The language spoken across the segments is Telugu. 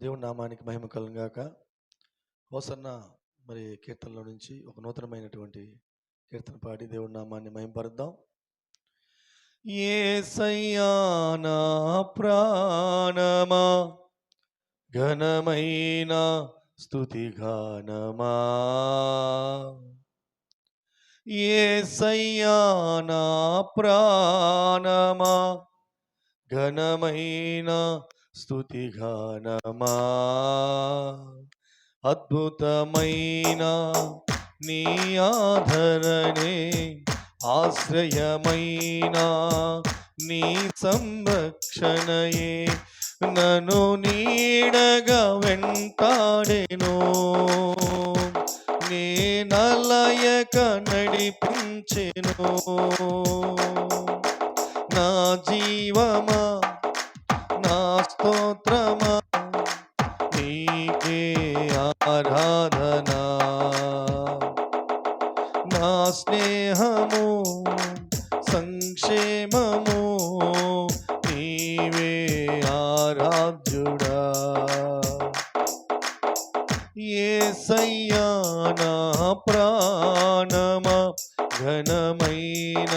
దేవుని నామానికి మహిమ కలుగాక. హోసన్న మరి కీర్తనలో నుంచి ఒక నూతనమైనటువంటి కీర్తన పాడి దేవుని నామాన్ని మహిమపరుద్దాం. యేసయ్యా నా ప్రాణమా ఘనమైన స్తుతి గానమా, యేసయ్యా నా ప్రాణమా ఘనమైన స్తుతి గానమా, అద్భుతమైన నీ ఆదరణే ఆశ్రయమైన నీ సంరక్షణయే నన్ను నీడగా వెంటాడెను, నేనలయక నడిపించెను. నా జీవమా నా స్తోత్రమా నీకే ఆరాధనా, నా స్నేహము సంక్షేమము నీవే ఆరాధ్యుడా. యేసయ్యా నా ప్రాణమా ఘనమైన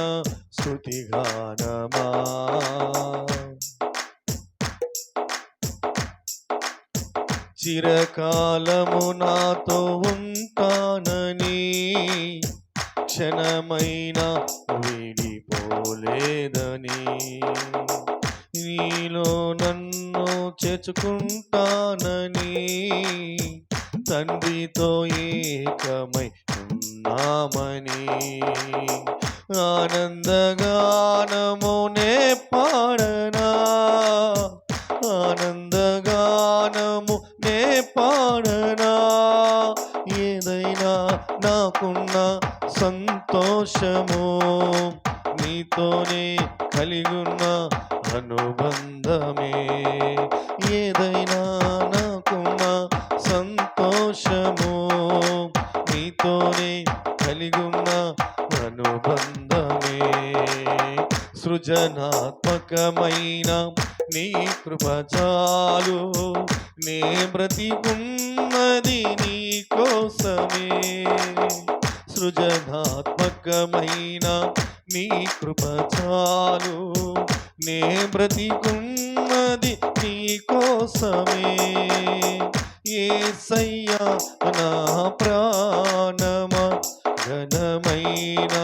స్తుతి గానమా, చిరకాలము నాతో ఉంటానని క్షణమైన వీడిపోలేదని, నీలో నన్ను చేర్చుకుంటానని తండ్రితో ఏకమై ఉన్నామని ఆనందగానమునే పాడనా, ఆనందగానము నే పాడనా. ఏదైనా నాకున్న సంతోషము నీతోనే కలిగున్న అనుబంధమే, ఏదైనా నాకున్న సంతోషము నీతోనే కలిగున్న అనుబంధమే. సృజనాత్మకమైన నీ కృప చాలు, నే బ్రతికున్నది నీ కోసమే. సృజనాత్మకమైన నీ కృప చాలు, నే బ్రతికున్నది నీ కోసమే. యేసయ్యా నా ప్రాణమా ఘనమైన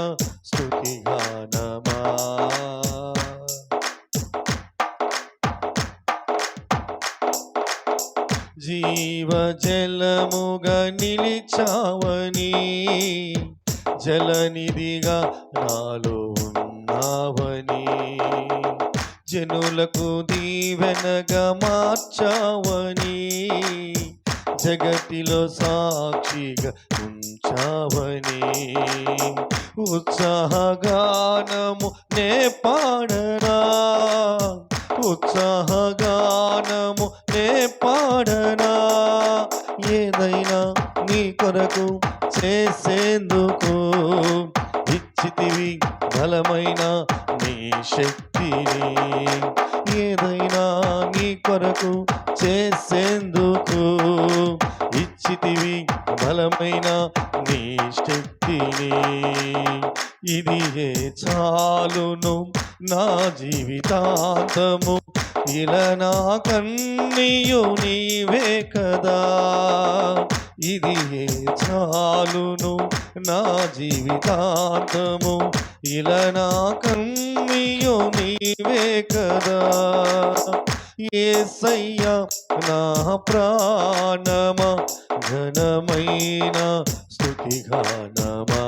స్తుతి గానమా, జీవజలముగా నిలిచావని జలనిధిగా నాలో ఉన్నావని, జనులకు దీవెనగా మార్చావని జగతిలో సాక్షిగా ఉంచావని, ఉత్సాహగానము నే పాడనా, ఉత్సాహగానము నే పాడనా. ఏదైనా నీ కొరకు చేసేందుకు ఇచ్చితివి బలమైన నీ శక్తిని, ఏదైనా నీ కొరకు చేసేందుకు ఇచ్చితివి బలమైన నీ శక్తిని. ఇది ఏ చాలును నా జీవితాంతము, ఇలా నా కన్నీయు నీవే కదా. ఇది ఏ చాలును నా జీవితాంతము, ఇలా నా కన్నీయు నీవే కదా. యేసయ్యా నా ప్రాణమా ఘనమైన స్తుతి గానమా,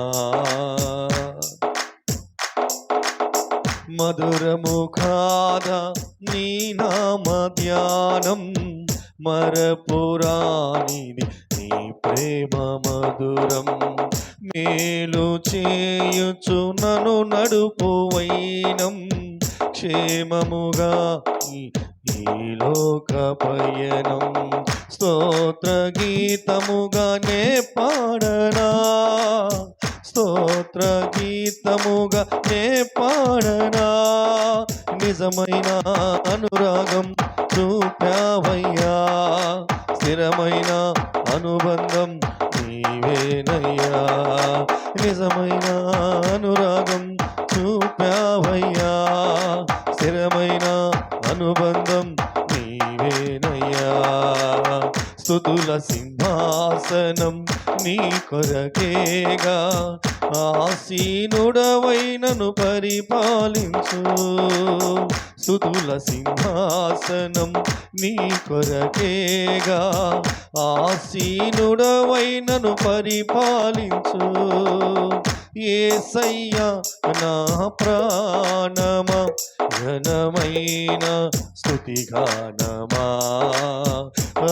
మధురము కాదా నీ నామ ధ్యానం, మరపురానిది నీ ప్రేమ మధురం. మేలు చేయుచు నన్ను నడుపు వైనం, క్షేమముగా ఈ లోక పయనం. స్తోత్ర గీతముగా నే పాడనా, స్తోత్ర గీతముగా నే పాడనా. నిజమైన అనురాగం చూపావయ్యా, స్థిరమైన అనుబంధం నీవేనయ్యా, నిజమైన అనురాగం చూపావయ్యా, స్థిరమైన అనుబంధం నీవేనయ్యా. స్తుతుల సింహాసనం నీ కొరకేగా, ఆసీనుడవైనను పరిపాలించు. స్తుతుల సింహాసనం నీ కొరకేగా, ఆసీనుడవైనను పరిపాలించు. యేసయ్యా నా ప్రాణమా, ఘనమైన స్తుతిగానమా,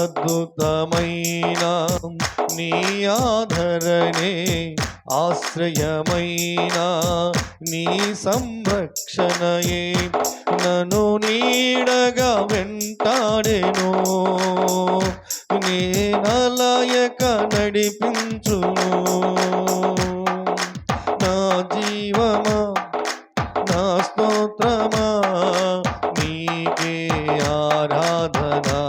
అద్భుతమైన నీ ఆదరణే, ఆశ్రయమైన నీ సంరక్షణయే నన్ను నీడగా వెంటాడెను, నేనలయక నడిపించును. నా జీవమా, నా స్తోత్రమా, నీకే ఆరాధనా.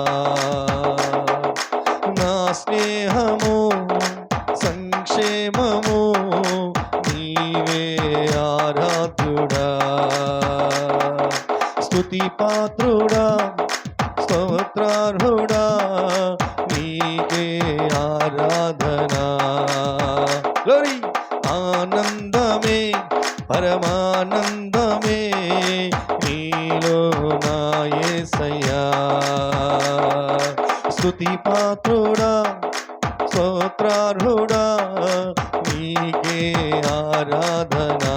నా స్నేహము, సంక్షేమము, నీవే ఆరాధ్యుడా. స్తుతి పాత్రుడా, స్తోత్రార్హుడా, నీకే ఆరాధనా. గ్లోరీ. ఆనందమే, పరమానందమే నీలో నా యేసయ్యా. స్తుతి పాత్రుడా, స్తోత్రార్హుడా, నీకే ఆరాధనా.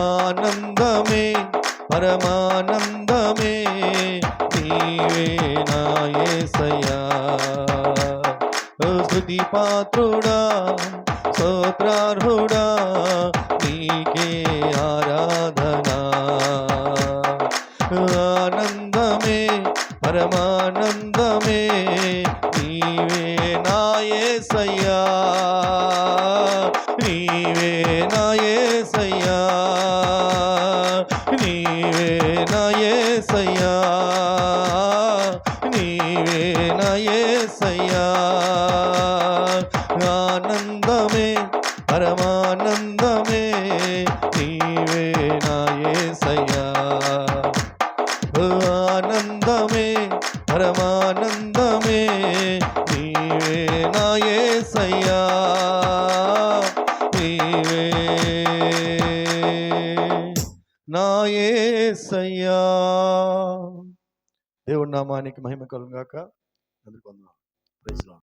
ఆనందమే, పరమానందమే నీవే నా యేసయ్యా. స్తుతి పాత్రుడా, స్తోత్రార్హుడా, నీకే ఆరాధనా. ఆనందమే, పరమానందమే నీవే నా యేసయ్యా, నీవే నా యేసయ్యా, నీవే నా యేసయ్యా, నీవే నా యేసయ్యా. ఆనందమే, పరమానందమే నీవే నా యేసయ్యా. ఆనందమే, పరమానందమే నీవే నా యేసయ్యా, నీవే నా యేసయ్యా. దేవుడి నామానికి మహిమ కలుగుగాక. అందరికీ వందనాలు. Praise lord.